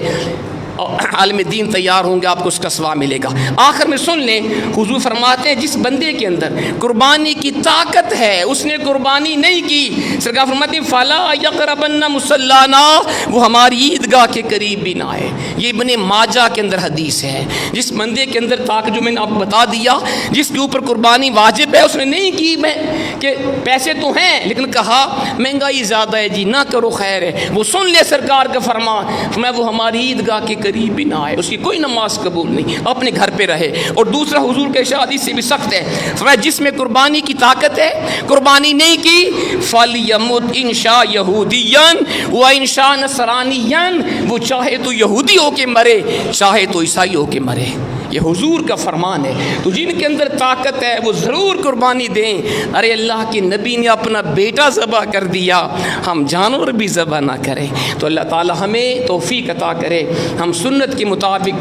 عالم دین تیار ہوں گے، آپ کو اس کا ثواب ملے گا۔ آخر میں سن لیں، حضور فرماتے ہیں جس بندے کے اندر قربانی کی طاقت ہے، اس نے قربانی نہیں کی، سرکار فرماتے ہیں فلا یقربن مصلانا، وہ ہماری عیدگاہ کے قریب بھی نہ آئے۔ یہ ابن ماجہ کے اندر حدیث ہے۔ جس بندے کے اندر طاقت، جو میں نے آپ کو بتا دیا، جس کے اوپر قربانی واجب ہے، اس نے نہیں کی، میں کہ پیسے تو ہیں لیکن کہا مہنگائی زیادہ ہے جی، نہ کرو، خیر ہے، وہ سن لے سرکار کا فرمان، میں وہ ہماری عیدگاہ کے قریب بھی نہ آئے، اس کی کوئی نماز قبول نہیں، اپنے گھر پہ رہے۔ اور دوسرا حضور کے ارشاد سے بھی سخت ہے، فرمایا جس میں قربانی کی طاقت ہے، قربانی نہیں کی، فَلْيَمُتْ إِنْ شَاءَ يَهُودِيًّا وَإِنْ شَاءَ نَصْرَانِيًّا، وہ چاہے تو یہودی ہو کے مرے، چاہے تو عیسائی ہو کے مرے۔ یہ حضور کا فرمان ہے۔ تو جن کے اندر طاقت ہے وہ ضرور قربانی دیں۔ ارے اللہ کے نبی نے اپنا بیٹا ذبح کر دیا، ہم جانور بھی ذبح نہ کریں۔ تو اللہ تعالی ہمیں توفیق عطا کرے، ہم سنت کے مطابق